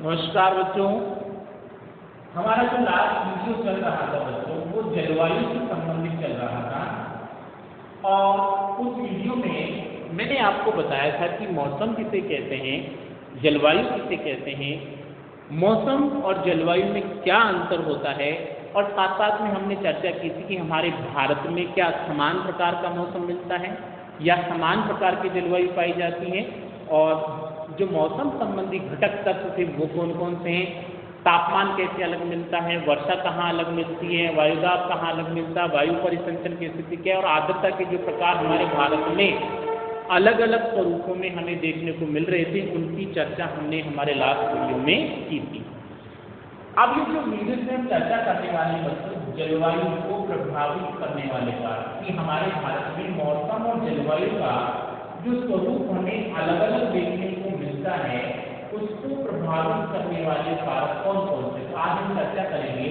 नमस्कार बच्चों। हमारा जो लास्ट वीडियो चल रहा था बच्चों वो जलवायु से संबंधित चल रहा था और उस वीडियो में मैंने आपको बताया था कि मौसम किसे कहते हैं, जलवायु किसे कहते हैं, मौसम और जलवायु में क्या अंतर होता है और साथ साथ में हमने चर्चा की थी कि हमारे भारत में क्या समान प्रकार का मौसम मिलता है या समान प्रकार की जलवायु पाई जाती है और जो मौसम संबंधी घटक तत्व थे वो कौन कौन से हैं, तापमान कैसे अलग मिलता है, वर्षा कहाँ अलग मिलती है, वायुदाब कहाँ अलग मिलता है, वायु परिसंचरण की स्थिति क्या है और आर्द्रता के जो प्रकार हमारे भारत में अलग अलग स्वरूपों में हमें देखने को मिल रहे थे, उनकी चर्चा हमने हमारे लास्ट वीडियो में की थी। अब ये जो वीडियो में हम चर्चा करने वाले बच्चों जलवायु को प्रभावित करने वाले कारक कि हमारे भारत में मौसम और जलवायु का जो स्वरूप हमें अलग अलग देखने को मिलता है उसको प्रभावित करने वाले कारक कौन कौन से। तो आज हम चर्चा करेंगे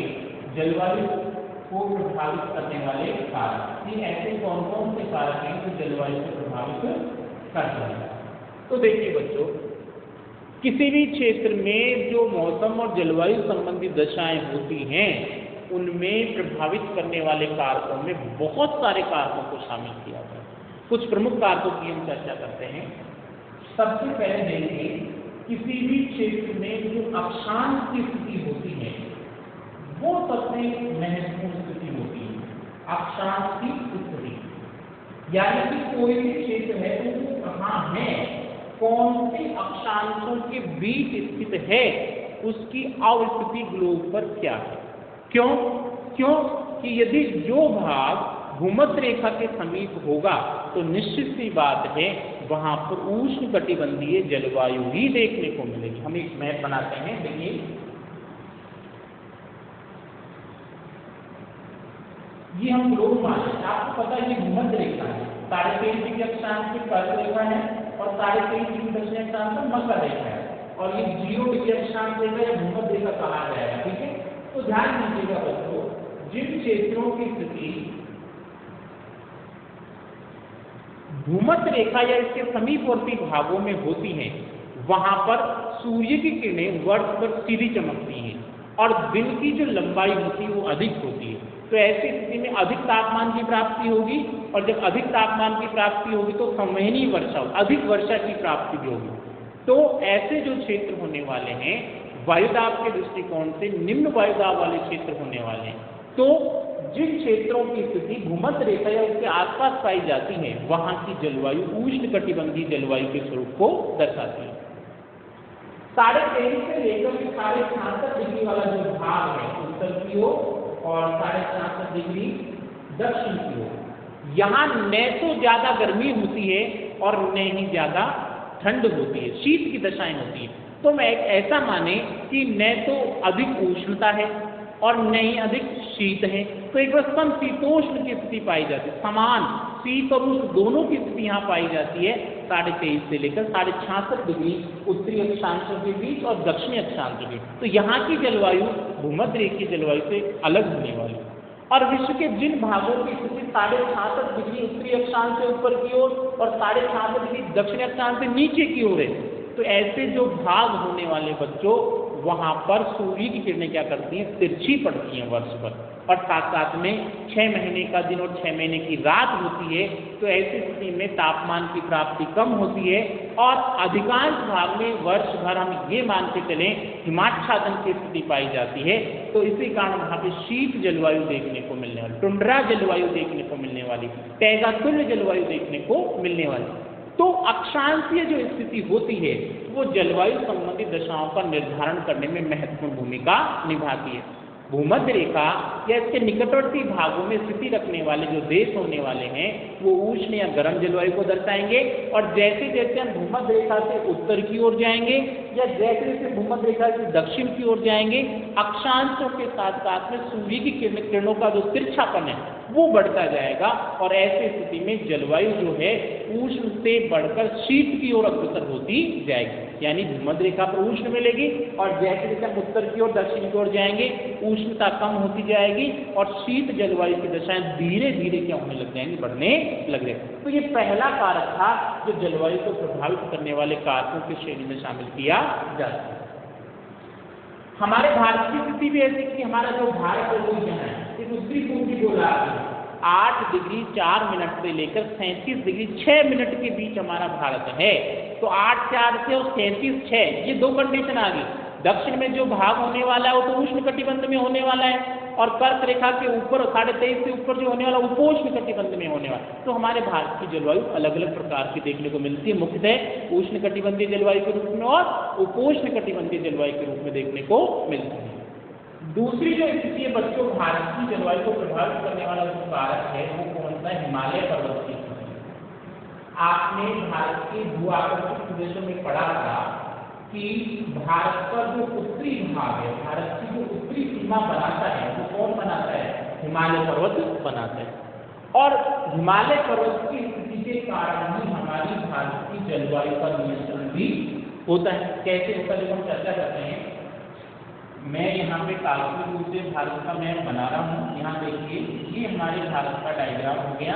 जलवायु को प्रभावित करने वाले कारक कि ऐसे कौन कौन से कारक हैं जो जलवायु को प्रभावित करते हैं। तो देखिए बच्चों, किसी भी क्षेत्र में जो मौसम और जलवायु संबंधी दशाएं होती हैं उनमें प्रभावित करने वाले कारकों में बहुत सारे कारकों को शामिल किया जाए। कुछ प्रमुख कारकों की हम चर्चा करते हैं। सबसे पहले देखिए, किसी भी क्षेत्र में जो अक्षांश की स्थिति होती है वो सबसे महत्वपूर्ण स्थिति होती है। अक्षांश की स्थिति यानी कि कोई भी क्षेत्र है तो वो कहाँ है, कौन से अक्षांशों के बीच स्थित है, उसकी अवस्थिति ग्लोब पर क्या है। क्यों कि यदि जो भाग भूमध्य रेखा के समीप होगा तो निश्चित सी बात है वहां पर उष्णकटिबंधीय जलवायु ही देखने को मिलेगी। हम एक मैप बनाते हैं, देखिए ये हम ग्लोब माने, आपको पता है ये भूमध्य रेखा है, 23.5 डिग्री अक्षांश की कर्क रेखा है और 23.5 डिग्री दक्षिण अक्षांश पर मकर रेखा है और ये 0 डिग्री अक्षांश रेखा या भूमध्य रेखा कहा जाएगा। ठीक है, तो ध्यान दीजिएगा बच्चों, जिन क्षेत्रों की स्थिति भूमध्य रेखा या इसके समीपवर्ती भागों में होती हैं वहां पर सूर्य की किरणें वर्ष भर सीधी चमकती हैं और दिन की जो लंबाई होती है वो अधिक होती है। तो ऐसी स्थिति में अधिक तापमान की प्राप्ति होगी और जब अधिक तापमान की प्राप्ति होगी तो संवहनीय वर्षा, अधिक वर्षा की प्राप्ति भी होगी। तो ऐसे जो क्षेत्र होने वाले हैं वायुदाब के दृष्टिकोण से निम्न वायुदाब वाले क्षेत्र होने वाले हैं। तो जिन क्षेत्रों की स्थिति भूमध्य रेखा या उसके आसपास पाई जाती है वहां की जलवायु उष्णकटिबंधीय जलवायु के स्वरूप को दर्शाती है। 23.5 से लेकर 66 डिग्री वाला जो भाग है उत्तर की ओर और 66 डिग्री दक्षिण की ओर, यहाँ न तो ज्यादा गर्मी होती है और न ही ज्यादा ठंड होती है, शीत की दशाएं होती है। तो मैं एक ऐसा माने कि न तो अधिक उष्णता है और न ही अधिक शीत है, तो एक बार समशीतोष्ण की स्थिति पाई जाती है, समान शीत और उष्ण दोनों की स्थिति यहाँ पाई जाती है 23.5 से लेकर 66 डिग्री उत्तरी अक्षांशों के बीच और दक्षिणी अक्षांश के बीच। तो यहाँ की जलवायु भूमध्य रेखा की जलवायु से अलग होने वाली और विश्व के जिन भागों की स्थिति 66 डिग्री उत्तरी अक्षांश से ऊपर की ओर और 66 डिग्री दक्षिणी अक्षांश से नीचे की ओर है, तो ऐसे जो भाग होने वाले बच्चों वहां पर सूर्य की किरणें क्या करती हैं, तिरछी पड़ती हैं वर्ष भर और साथ साथ में 6 महीने का दिन और 6 महीने की रात होती है। तो ऐसी स्थिति में तापमान की प्राप्ति कम होती है और अधिकांश भाग में वर्ष भर हम ये मानते चलें हिमाच्छादन की स्थिति पाई जाती है। तो इसी कारण वहां पे शीत जलवायु देखने को मिलने वाली, टुंड्रा जलवायु देखने को मिलने वाली, तैगातुल्य जलवायु देखने को मिलने वाली। तो अक्षांशीय जो स्थिति होती है वो जलवायु संबंधी दशाओं का निर्धारण करने में महत्वपूर्ण भूमिका निभाती है। भूमध्य रेखा या इसके निकटवर्ती भागों में स्थिति रखने वाले जो देश होने वाले हैं वो उष्ण या गर्म जलवायु को दर्शाएंगे और जैसे जैसे हम भूमध्य रेखा से उत्तर की ओर जाएंगे या जैसे जैसे भूमध्य रेखा से दक्षिण की ओर जाएंगे अक्षांशों के साथ साथ में सूर्य की किरणों का जो तिरछापन है वो बढ़ता जाएगा और ऐसी स्थिति में जलवायु जो है उष्ण से बढ़कर शीत की ओर अग्रसर होती जाएगी। यानी भूमध्य रेखा पर उष्ण मिलेगी और जैसे जैसे हम उत्तर की ओर दक्षिण की ओर जाएंगे उष्णता कम होती जाएगी और शीत जलवायु की दशाएं धीरे धीरे क्या होने लग जाएंगी, बढ़ने लग जाएंगी। तो ये पहला कारक था जो जलवायु को प्रभावित करने वाले कारकों की श्रेणी में शामिल किया जाता है। हमारे भारत की स्थिति भी ऐसी कि हमारा जो भारत है वो यहाँ है, इस उत्तरी पूर्वी गोलार्ध में 8 डिग्री 4 मिनट से लेकर 37 डिग्री 6 मिनट के बीच हमारा भारत है। तो 8 4 से और 37 6 ये दो कंडीशन आ गई। दक्षिण में जो भाग होने वाला है वो तो उष्ण कटिबंध में होने वाला है, और कर्क रेखा के ऊपर 23.5 से ऊपर जो होने वाला उपोष्ण कटिबंध में होने वाला। तो हमारे भारत की जलवायु अलग अलग प्रकार की देखने को मिलती है, मुख्यतः उष्ण कटिबंधीय जलवायु के रूप में और उपोष्ण कटिबंधीय जलवायु के रूप में देखने को मिलती है। दूसरी जो स्थिति है बच्चों, भारत की जलवायु को प्रभावित करने वाला जो कारक है वो कौन सा है? हिमालय पर्वत की स्थिति। आपने भारत के भू आकर्षित प्रदेशों में पढ़ा था कि भारत का जो उत्तरी भाग है, भारत की जो उत्तरी सीमा बनाता है वो कौन बनाता है? हिमालय पर्वत बनाता है। और हिमालय पर्वत की स्थिति के कारण ही हमारी भारत की जलवायु का नियंत्रण भी होता है। कैसे होता है जब हम चर्चा करते हैं। मैं यहाँ पे काल्पनिक रूप से भारत का मैप बना रहा हूँ। यहाँ देखिए, ये हमारे भारत का डायग्राम हो गया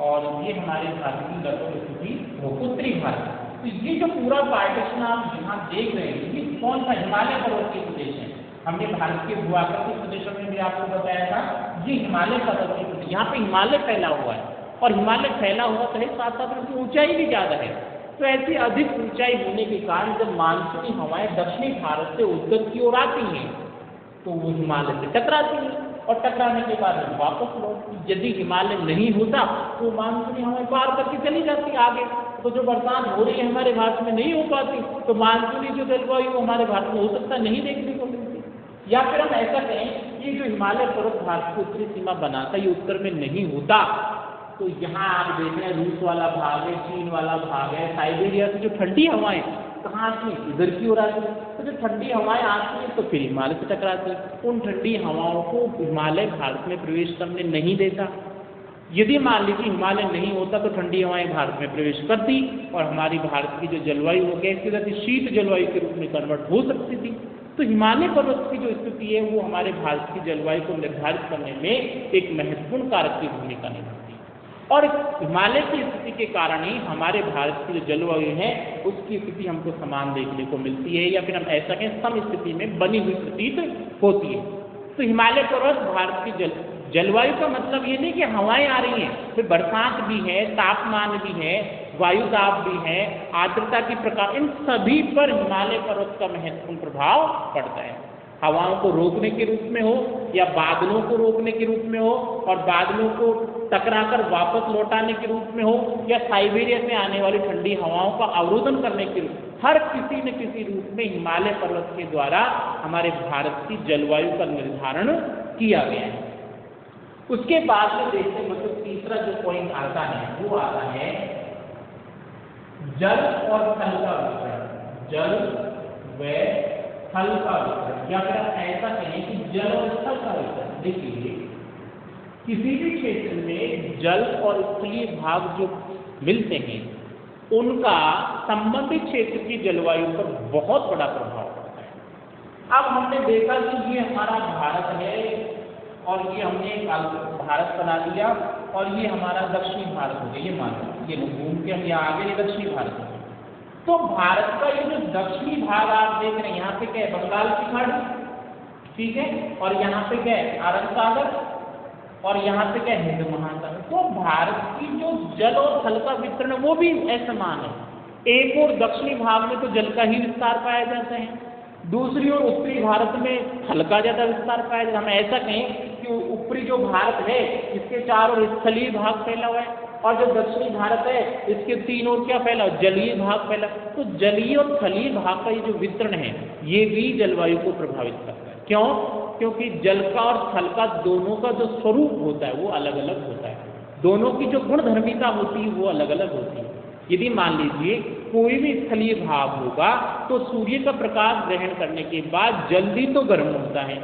और ये हमारे भारत की लगभग स्थिति हो उत्तरी भारत। तो ये जो पूरा पार्टीशन आप यहाँ देख रहे हैं ये कौन सा? हिमालय पर्वत के प्रदेश है। हमने भारत के भू आकर्षित प्रदेशों में भी आपको बताया था ये हिमालय पर्वत के प्रदेश। यहाँ पे हिमालय फैला हुआ है और हिमालय फैला हुआ तो है, साथ साथ उसकी ऊंचाई भी ज्यादा है। तो ऐसी अधिक ऊंचाई होने के कारण जब मानसूनी हवाएं दक्षिणी भारत से उत्तर की ओर आती हैं तो वो हिमालय से टकराती हैं और टकराने के बाद वापस लौटती। यदि हिमालय नहीं होता तो मानसूनी हवाएं पार करके चली जाती आगे, तो जो बरसात हो रही है हमारे भारत में नहीं हो पाती, तो मानसूनी जो जलवायु हमारे भारत में हो सकता नहीं देखने को मिलती। या फिर हम ऐसा कहें कि जो हिमालय पर्वत भारत की उत्तरी सीमा बनाता है ये उत्तर में नहीं होता, तो यहाँ आप देख रहे हैं रूस वाला भाग है, चीन वाला भाग है, साइबेरिया से जो ठंडी हवाएं कहाँ आती हैं? इधर की ओर आती है। तो जो ठंडी हवाएं आती हैं तो फिर हिमालय से टकराती हैं। उन ठंडी हवाओं को हिमालय भारत में प्रवेश करने नहीं देता। यदि मान लीजिए हिमालय नहीं होता तो ठंडी हवाएं भारत में प्रवेश करती और हमारी भारत की जो जलवायु हो कैसी रहती? शीत जलवायु के रूप में कन्वर्ट हो सकती थी। तो हिमालय पर्वत की जो स्थिति है वो हमारे भारत की जलवायु को निर्धारित करने में एक महत्वपूर्ण कारक की भूमिका निभाती है। और हिमालय की स्थिति के कारण ही हमारे भारत की जो जलवायु है उसकी स्थिति हमको समान देखने को मिलती है, या फिर हम ऐसा कहें सम स्थिति में बनी हुई प्रतीत होती है। तो हिमालय पर्वत भारत की जलवायु का मतलब ये नहीं कि हवाएं आ रही हैं, फिर बरसात भी है, तापमान भी है, वायु दाब भी है, आर्द्रता की प्रकार, इन सभी पर हिमालय पर्वत का महत्वपूर्ण प्रभाव पड़ता है। हवाओं को रोकने के रूप में हो या बादलों को रोकने के रूप में हो और बादलों को टकराकर वापस लौटाने के रूप में हो, या साइबेरिया से आने वाली ठंडी हवाओं का अवरोधन करने के रूप, हर किसी न किसी रूप में हिमालय पर्वत के द्वारा हमारे भारत की जलवायु का निर्धारण किया गया है। उसके बाद में देखते हैं मतलब तीसरा जो पॉइंट आता है वो आता है जल और थल का वितरण। जल व थल का वितरण, या फिर आप ऐसा कहें कि जल और स्थल का वितरण। देखिए, किसी भी क्षेत्र में जल और स्थलीय भाग जो मिलते हैं उनका संबंधित क्षेत्र की जलवायु पर बहुत बड़ा प्रभाव पड़ता है। अब हमने देखा कि ये हमारा भारत है और ये हमने भारत बना दिया और ये हमारा दक्षिणी भारत हो गया, ये मान लो, ये घूम के हम यहाँ आ गए, ये दक्षिणी भारत हो गया। तो भारत का ये जो दक्षिणी भाग आप देख रहे हैं, यहाँ पे क्या है? बंगाल की खाड़ी, ठीक है, और यहाँ पे क्या है? अरब सागर, और यहाँ पे क्या है? हिंद महासागर। तो भारत की जो जल और थल का वितरण वो भी असमान है। एक और दक्षिणी भाग में तो जल का ही विस्तार पाया जाता है, दूसरी ओर उत्तरी भारत में थल का ज्यादा विस्तार पाया जाता है। हम ऐसा कहें कि ऊपरी जो भारत है इसके चारों ओर स्थलीय भाग फैला हुआ है और जो दक्षिणी भारत है इसके तीन ओर क्या फैला? जलीय भाग फैला। तो जलीय और थलीय भाग का ये जो वितरण है ये भी जलवायु को प्रभावित करता है। क्यों? क्योंकि जल का और थल का दोनों का जो स्वरूप होता है वो अलग अलग होता है, दोनों की जो गुणधर्मिता होती है वो अलग अलग होती है। यदि मान लीजिए कोई भी स्थलीय भाग होगा तो सूर्य का प्रकाश ग्रहण करने के बाद जल्दी तो गर्म होता है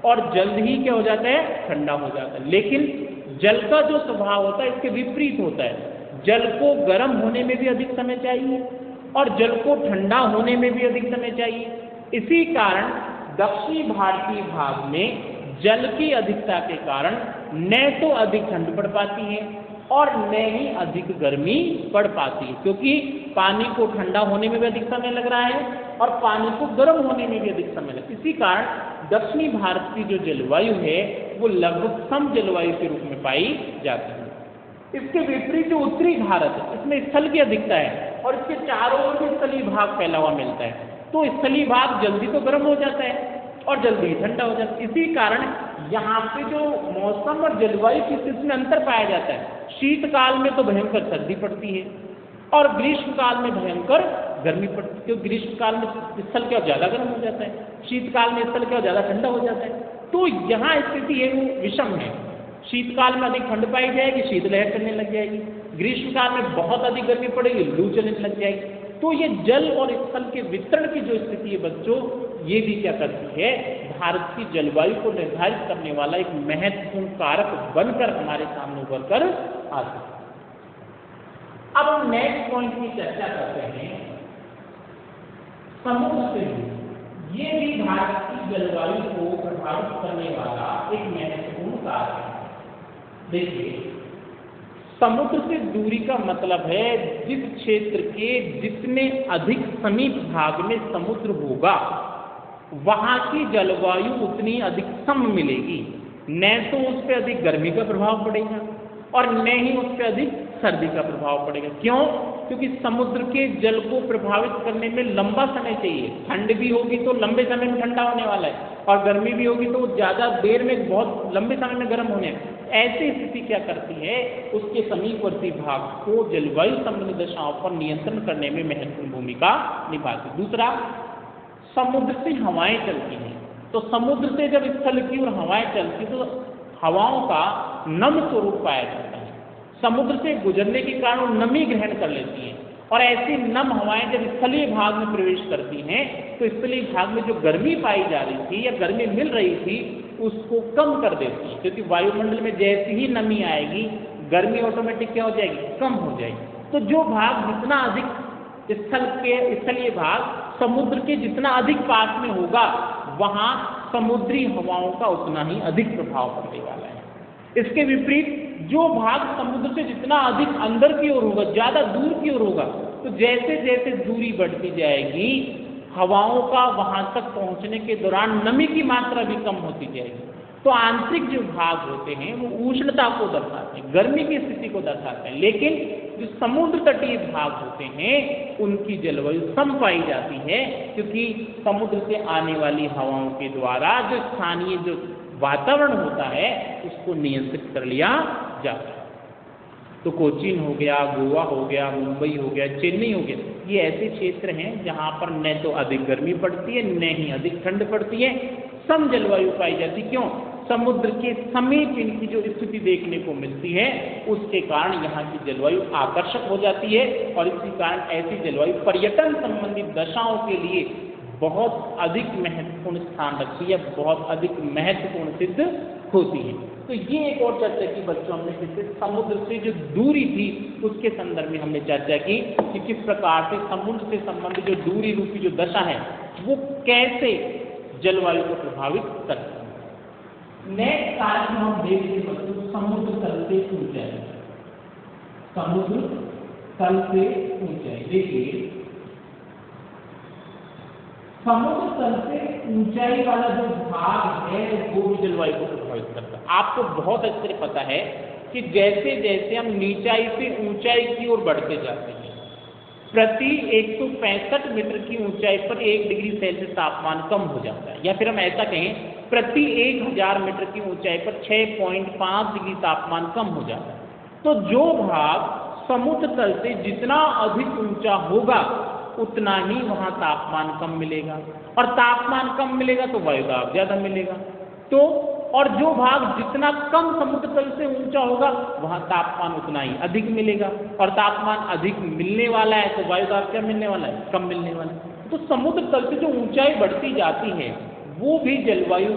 और जल्द ही क्या हो जाता है? ठंडा हो जाता है। लेकिन जल का जो स्वभाव होता है इसके विपरीत होता है। जल को गर्म होने में भी अधिक समय चाहिए और जल को ठंडा होने में भी अधिक समय चाहिए। इसी कारण दक्षिणी भारतीय भाग में जल की अधिकता के कारण न तो अधिक ठंड पड़ पाती है और न ही अधिक गर्मी पड़ पाती है, क्योंकि पानी को ठंडा होने में भी अधिक समय लग रहा है और पानी को गर्म होने में भी अधिक समय लग, इसी कारण दक्षिणी भारत की जो जलवायु है वो लगभग सम जलवायु के रूप में पाई जाती है। इसके विपरीत जो उत्तरी भारत है इसमें स्थल की अधिकता है और इसके चारों ओर भी स्थलीय भाग फैला हुआ मिलता है, तो स्थलीय भाग जल्दी तो गर्म हो जाता है और जल्दी ही ठंडा हो जाता है। इसी कारण यहाँ पे जो मौसम और जलवायु की स्थिति में अंतर पाया जाता है, शीतकाल में तो भयंकर सर्दी पड़ती है और ग्रीष्म काल में भयंकर गर्मी पड़ती है, क्योंकि ग्रीष्म काल में स्थल क्या ज़्यादा गर्म हो जाता है, शीतकाल में स्थल क्या ज़्यादा ठंडा हो जाता है। तो यहाँ स्थिति है वो विषम है, शीतकाल में अधिक ठंड पाई जाएगी, शीतलहर चलने लग जाएगी, ग्रीष्म काल में बहुत अधिक गर्मी पड़ेगी, लू चलने लग जाएगी। तो ये जल और स्थल के वितरण की जो स्थिति है बच्चों, ये भी क्या करती है, भारत की जलवायु को निर्धारित करने वाला एक महत्वपूर्ण कारक बनकर हमारे सामने उभर कर आता है। अब हम नेक्स्ट पॉइंट की चर्चा करते हैं, समुद्र से दूरी। ये भी भारत की जलवायु को प्रभावित करने वाला एक महत्वपूर्ण कारक है। देखिए, समुद्र से दूरी का मतलब है जिस क्षेत्र के जितने अधिक समीप भाग में समुद्र होगा वहां की जलवायु उतनी अधिक सम मिलेगी, न तो उस पर अधिक गर्मी का प्रभाव पड़ेगा और न ही उस पर अधिक सर्दी का प्रभाव पड़ेगा। क्यों? क्योंकि समुद्र के जल को प्रभावित करने में लंबा समय चाहिए, ठंड भी होगी तो लंबे समय में ठंडा होने वाला है और गर्मी भी होगी तो ज़्यादा देर में बहुत लंबे समय में गर्म होने। ऐसी स्थिति क्या करती है, उसके समीपवर्ती भाग को जलवायु संबंधी दशाओं पर नियंत्रण करने में महत्वपूर्ण भूमिका निभाती है। दूसरा, समुद्र से हवाएं चलती हैं, तो समुद्र से जब स्थल की ओर हवाएं चलती तो हवाओं का नम स्वरूप पाया जाता है, समुद्र से गुजरने के कारण नमी ग्रहण कर लेती हैं और ऐसी नम हवाएं जब स्थलीय भाग में प्रवेश करती हैं तो स्थलीय भाग में जो गर्मी पाई जा रही थी या गर्मी मिल रही थी उसको कम कर देती है, क्योंकि वायुमंडल में जैसी ही नमी आएगी गर्मी ऑटोमेटिक क्या हो जाएगी, कम हो जाएगी। तो जो भाग जितना अधिक स्थलीय भाग समुद्र के जितना अधिक पास में होगा वहां समुद्री हवाओं का उतना ही अधिक प्रभाव पड़ने वाला है। इसके विपरीत जो भाग समुद्र से जितना अधिक अंदर की ओर होगा, ज्यादा दूर की ओर होगा, तो जैसे जैसे दूरी बढ़ती जाएगी हवाओं का वहां तक पहुंचने के दौरान नमी की मात्रा भी कम होती जाएगी। तो आंतरिक जो भाग होते हैं वो उष्णता को दर्शाते हैं, गर्मी की स्थिति को दर्शाते हैं, लेकिन जो समुद्र तटीय भाग होते हैं उनकी जलवायु सम पाई जाती है, क्योंकि समुद्र से आने वाली हवाओं के द्वारा जो स्थानीय जो वातावरण होता है उसको नियंत्रित कर लिया जाता है। तो कोचीन हो गया, गोवा हो गया, मुंबई हो गया, चेन्नई हो गया, ये ऐसे क्षेत्र हैं जहाँ पर न तो अधिक गर्मी पड़ती है न ही अधिक ठंड पड़ती है, सम जलवायु पाई जाती। क्यों? समुद्र के समीप इनकी जो स्थिति देखने को मिलती है उसके कारण यहाँ की जलवायु आकर्षक हो जाती है और इसी कारण ऐसी जलवायु पर्यटन संबंधी दशाओं के लिए बहुत अधिक महत्वपूर्ण स्थान रखती है, बहुत अधिक महत्वपूर्ण सिद्ध होती है। तो ये एक और चर्चा की बच्चों हमने किससे, समुद्र से जो दूरी थी उसके संदर्भ में हमने चर्चा की कि किस प्रकार से समुद्र से संबंधित जो दूरी रूपी जो दशा है वो कैसे जलवायु को प्रभावित करती है। नेक्स्ट कार्य हम देखते बच्चों समुद्र तल से ऊंचाई, समुद्र तल से ऊंचाई। देखिए समुद्र तल से ऊंचाई वाला जो भाग है वो भी जलवायु को प्रभावित करता है। आपको बहुत अच्छे से पता है कि जैसे जैसे हम नीचाई से ऊंचाई की ओर बढ़ते जाते हैं, प्रति 165 मीटर की ऊंचाई पर 1 डिग्री सेल्सियस तापमान कम हो जाता है, या फिर हम ऐसा कहें प्रति 1000 मीटर की ऊंचाई पर 6.5 डिग्री तापमान कम हो जाता है। तो जो भाग समुद्र तल से जितना अधिक ऊंचा होगा उतना ही वहां तापमान कम मिलेगा और तापमान कम मिलेगा तो वायुदाब ज्यादा मिलेगा। तो और जो भाग जितना कम समुद्र तल से ऊंचा होगा वहां तापमान उतना ही अधिक मिलेगा और तापमान अधिक मिलने वाला है तो वायुदाब क्या मिलने वाला है, कम मिलने वाला है। तो समुद्र तल से जो ऊंचाई बढ़ती जाती है वो भी जलवायु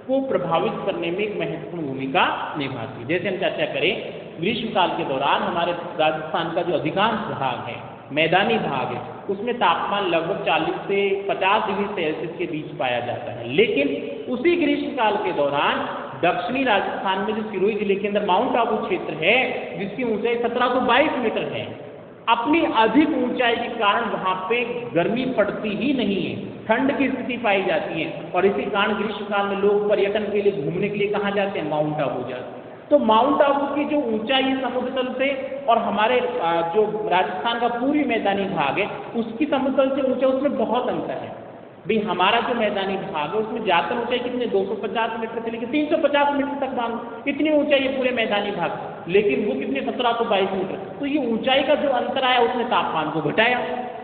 को प्रभावित करने में एक महत्वपूर्ण भूमिका निभाती है। जैसे हम चर्चा करें ग्रीष्मकाल के दौरान हमारे राजस्थान का जो अधिकांश भाग है, मैदानी भाग है, उसमें तापमान लगभग 40 से 50 डिग्री सेल्सियस के बीच पाया जाता है, लेकिन उसी ग्रीष्मकाल के दौरान दक्षिणी राजस्थान में जो सिरोही जिले के अंदर माउंट आबू क्षेत्र है, जिसकी ऊंचाई 1722 मीटर है, अपनी अधिक ऊंचाई के कारण वहां पे गर्मी पड़ती ही नहीं है, ठंड की स्थिति पाई जाती है। और इसी कारण ग्रीष्मकाल में लोग पर्यटन के लिए घूमने के लिए कहाँ जाते हैं? माउंट आबू जाते हैं। तो माउंट आबू की जो ऊंचाई है समुद्र तल से, और हमारे जो राजस्थान का पूर्वी मैदानी भाग है उसकी समुद्र तल से ऊंचाई, उसमें बहुत अंतर है। भाई हमारा जो मैदानी भाग है उसमें ज्यादातर ऊंचाई कितने, 250 मीटर से लेकर 350 मीटर तक मान, इतनी ऊंचाई है पूरे मैदानी भाग, लेकिन वो कितने 1722 मीटर। तो ये ऊंचाई का जो अंतर आया उसने तापमान को घटाया,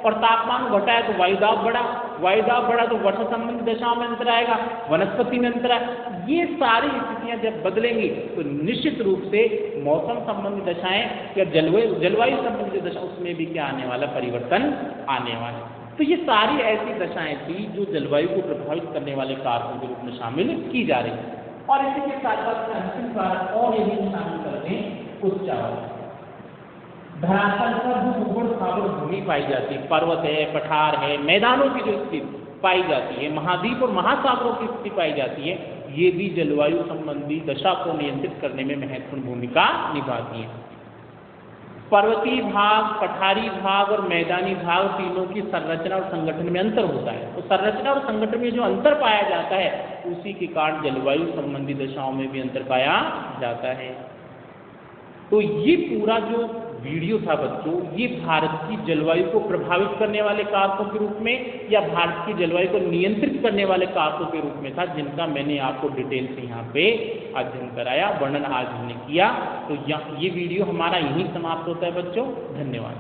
और तापमान को घटाया तो वायुदाब बढ़ा, वायुदाब बढ़ा तो वर्षा संबंधी दशाओं में अंतर आएगा, वनस्पति में अंतर आएगा। ये सारी स्थितियां जब बदलेंगी तो निश्चित रूप से मौसम संबंधी दशाएं या जलवायु संबंधी दशा, उसमें भी क्या आने वाला, परिवर्तन आने वाला। तो ये सारी ऐसी दशाएं थी जो जलवायु को प्रभावित करने वाले कारकों के रूप में शामिल की जा रही है। और इसी के साथ साथ अंतिम कारक और यदि शामिल करते हैं उच्चावल। धरातल पर जो उबड़ खाबड़ भूमि पाई जाती है, पर्वत है, पठार है, मैदानों की जो स्थिति पाई जाती है, महाद्वीप और महासागरों की स्थिति पाई जाती है, ये भी जलवायु संबंधी दशा को नियंत्रित करने में महत्वपूर्ण भूमिका निभाती है। पर्वतीय भाग, पठारी भाग और मैदानी भाग, तीनों की संरचना और संगठन में अंतर होता है। तो संरचना और संगठन में जो अंतर पाया जाता है उसी के कारण जलवायु संबंधी दशाओं में भी अंतर पाया जाता है। तो ये पूरा जो वीडियो था बच्चों, ये भारत की जलवायु को प्रभावित करने वाले कारकों के रूप में या भारत की जलवायु को नियंत्रित करने वाले कारकों के रूप में था, जिनका मैंने आपको डिटेल से यहाँ पे अध्ययन कराया, वर्णन आज हमने किया। तो ये वीडियो हमारा यहीं समाप्त होता है बच्चों। धन्यवाद।